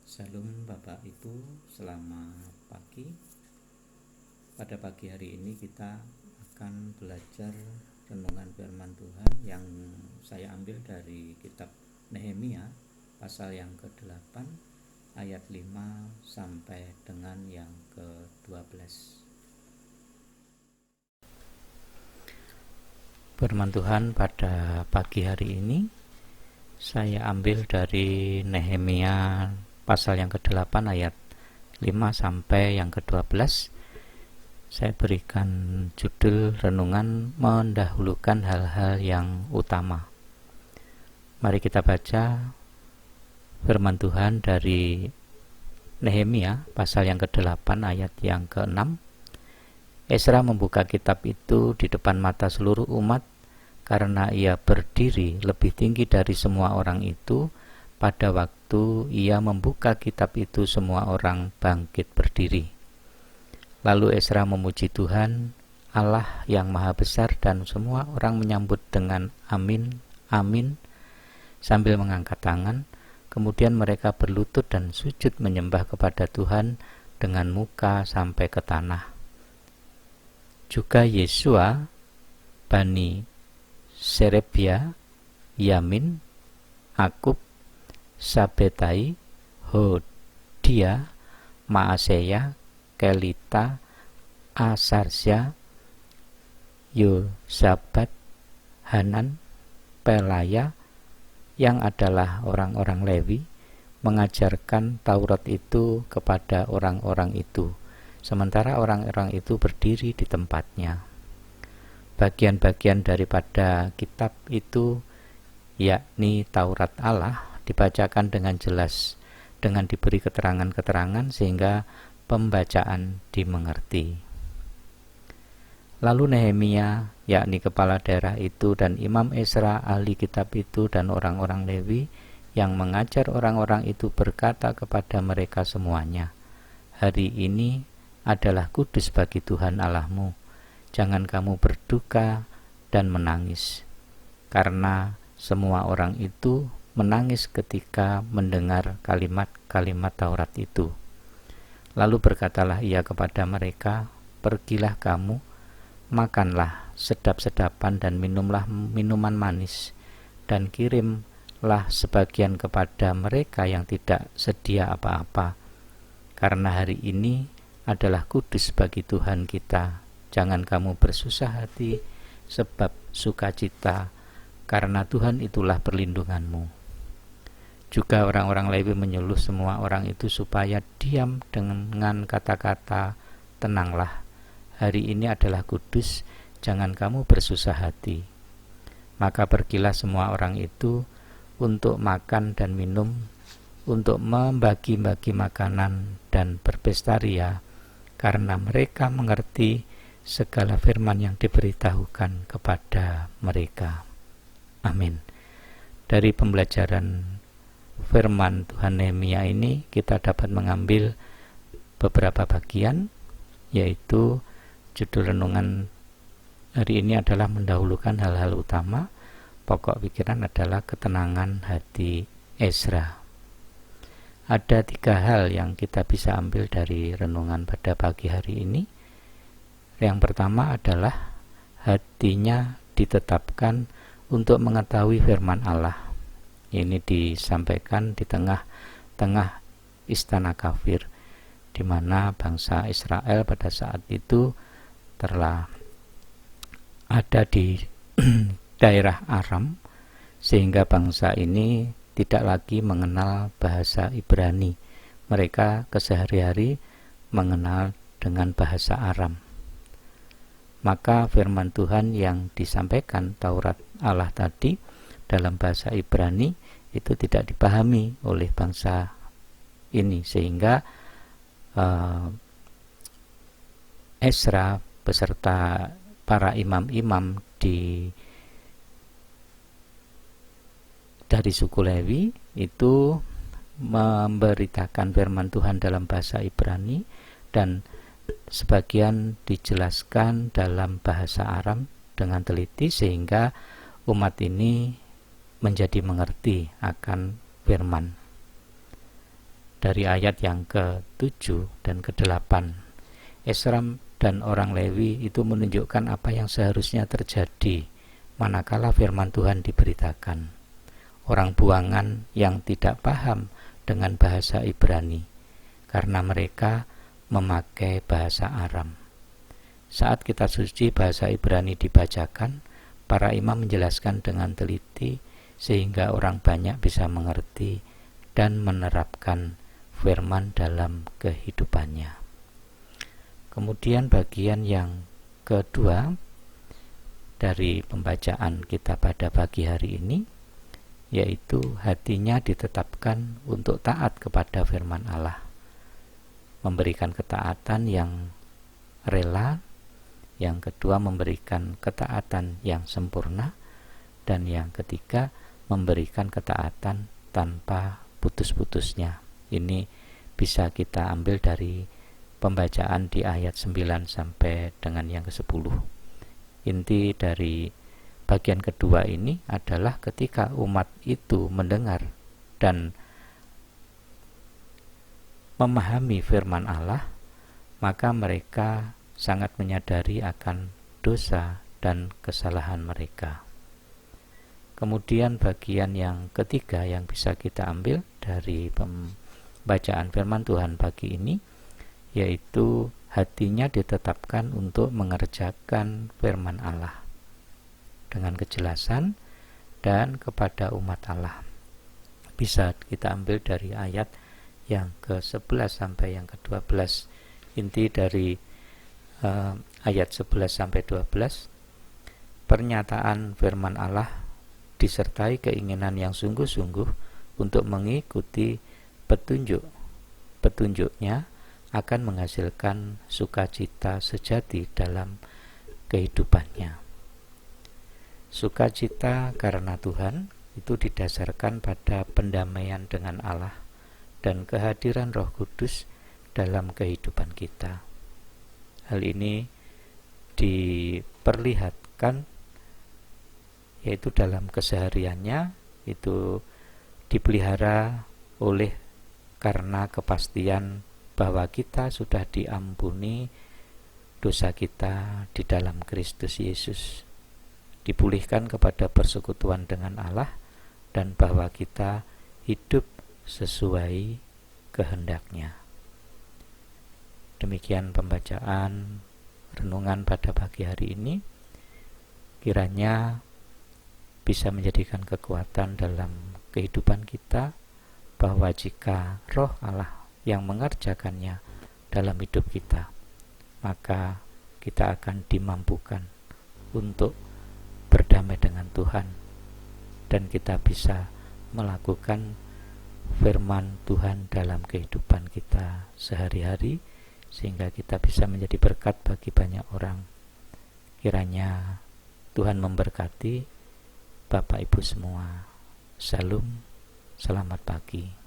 Salam Bapak Ibu, selamat pagi. Pada pagi hari ini kita akan belajar renungan firman Tuhan yang saya ambil dari kitab Nehemia pasal yang ke-8 ayat 5 sampai dengan yang ke-12. Firman Tuhan pada pagi hari ini saya ambil dari Nehemia pasal yang ke-8 ayat 5 sampai yang ke-12. Saya berikan judul renungan mendahulukan hal-hal yang utama. Mari kita baca firman Tuhan dari Nehemia pasal yang ke-8 ayat yang ke-6. Esra membuka kitab itu di depan mata seluruh umat karena ia berdiri lebih tinggi dari semua orang itu. Pada waktu ia membuka kitab itu, semua orang bangkit berdiri. Lalu Esra memuji Tuhan, Allah yang Maha Besar, dan semua orang menyambut dengan amin, amin, sambil mengangkat tangan. Kemudian mereka berlutut dan sujud menyembah kepada Tuhan dengan muka sampai ke tanah. Juga Yesua, Bani Serebia, Yamin, Akub, Sabetai, Hodia, Maaseya, Kelita, Asarsya, Yosabat, Hanan, Pelaya, yang adalah orang-orang Lewi, mengajarkan Taurat itu kepada orang-orang itu, sementara orang-orang itu berdiri di tempatnya. Bagian-bagian daripada kitab itu, yakni Taurat Allah, dibacakan dengan jelas, dengan diberi keterangan-keterangan sehingga pembacaan dimengerti. Lalu Nehemia, yakni kepala daerah itu, dan Imam Esra, ahli kitab itu, dan orang-orang Lewi yang mengajar orang-orang itu berkata kepada mereka semuanya, "Hari ini adalah kudus bagi Tuhan Allahmu. Jangan kamu berduka dan menangis." Karena semua orang itu menangis ketika mendengar kalimat-kalimat Taurat itu. Lalu berkatalah ia kepada mereka, "Pergilah kamu, makanlah sedap-sedapan dan minumlah minuman manis, dan kirimlah sebagian kepada mereka yang tidak sedia apa-apa. Karena hari ini adalah kudus bagi Tuhan kita. Jangan kamu bersusah hati, sebab sukacita, karena Tuhan itulah perlindunganmu." Juga orang-orang Lewi menyuruh semua orang itu supaya diam dengan kata-kata, "Tenanglah, hari ini adalah kudus, jangan kamu bersusah hati." Maka pergilah semua orang itu untuk makan dan minum, untuk membagi-bagi makanan dan berpesta ria, karena mereka mengerti segala firman yang diberitahukan kepada mereka. Amin. Dari pembelajaran firman Tuhan Nehemia ini kita dapat mengambil beberapa bagian, yaitu judul renungan hari ini adalah mendahulukan hal-hal utama. Pokok pikiran adalah ketenangan hati Esra. Ada 3 hal yang kita bisa ambil dari renungan pada pagi hari ini. Yang pertama adalah hatinya ditetapkan untuk mengetahui firman Allah. Ini disampaikan di tengah-tengah istana kafir, di mana bangsa Israel pada saat itu telah ada di daerah Aram, sehingga bangsa ini tidak lagi mengenal bahasa Ibrani. Mereka kesehari-hari mengenal dengan bahasa Aram. Maka firman Tuhan yang disampaikan Taurat Allah tadi dalam bahasa Ibrani itu tidak dipahami oleh bangsa ini, sehingga Esra beserta para imam-imam dari suku Lewi itu memberitakan firman Tuhan dalam bahasa Ibrani, dan sebagian dijelaskan dalam bahasa Aram dengan teliti, sehingga umat ini menjadi mengerti akan firman. dari ayat yang ke-7 dan ke-8. Esra dan orang Lewi itu menunjukkan apa yang seharusnya terjadi manakala firman Tuhan diberitakan. Orang buangan yang tidak paham dengan bahasa Ibrani karena mereka memakai bahasa Aram. Saat kitab suci bahasa Ibrani dibacakan, para imam menjelaskan dengan teliti sehingga orang banyak bisa mengerti dan menerapkan firman dalam kehidupannya. Kemudian bagian yang kedua dari pembacaan kita pada pagi hari ini, yaitu hatinya ditetapkan untuk taat kepada firman Allah, memberikan ketaatan yang rela, yang kedua memberikan ketaatan yang sempurna, dan yang ketiga memberikan ketaatan tanpa putus-putusnya. Ini bisa kita ambil dari pembacaan di ayat 9 sampai dengan yang ke-10. Inti dari bagian kedua ini adalah ketika umat itu mendengar dan memahami firman Allah, maka mereka sangat menyadari akan dosa dan kesalahan mereka. Kemudian bagian yang ketiga yang bisa kita ambil dari pembacaan firman Tuhan pagi ini, yaitu hatinya ditetapkan untuk mengerjakan firman Allah dengan kejelasan dan kepada umat Allah. Bisa kita ambil dari ayat yang ke-11 sampai yang ke-12. Inti dari ayat 11 sampai 12, pernyataan firman Allah disertai keinginan yang sungguh-sungguh untuk mengikuti petunjuknya akan menghasilkan sukacita sejati dalam kehidupannya. Sukacita karena Tuhan itu didasarkan pada pendamaian dengan Allah dan kehadiran Roh Kudus dalam kehidupan kita. Hal ini diperlihatkan yaitu dalam kesehariannya itu dipelihara oleh karena kepastian bahwa kita sudah diampuni dosa kita di dalam Kristus Yesus, dipulihkan kepada persekutuan dengan Allah, dan bahwa kita hidup sesuai kehendak-Nya. Demikian pembacaan renungan pada pagi hari ini. Kiranya bisa menjadikan kekuatan dalam kehidupan kita, bahwa jika Roh Allah yang mengerjakannya dalam hidup kita, maka kita akan dimampukan untuk berdamai dengan Tuhan, dan kita bisa melakukan firman Tuhan dalam kehidupan kita sehari-hari, sehingga kita bisa menjadi berkat bagi banyak orang. Kiranya Tuhan memberkati Bapak Ibu semua. Shalom, selamat pagi.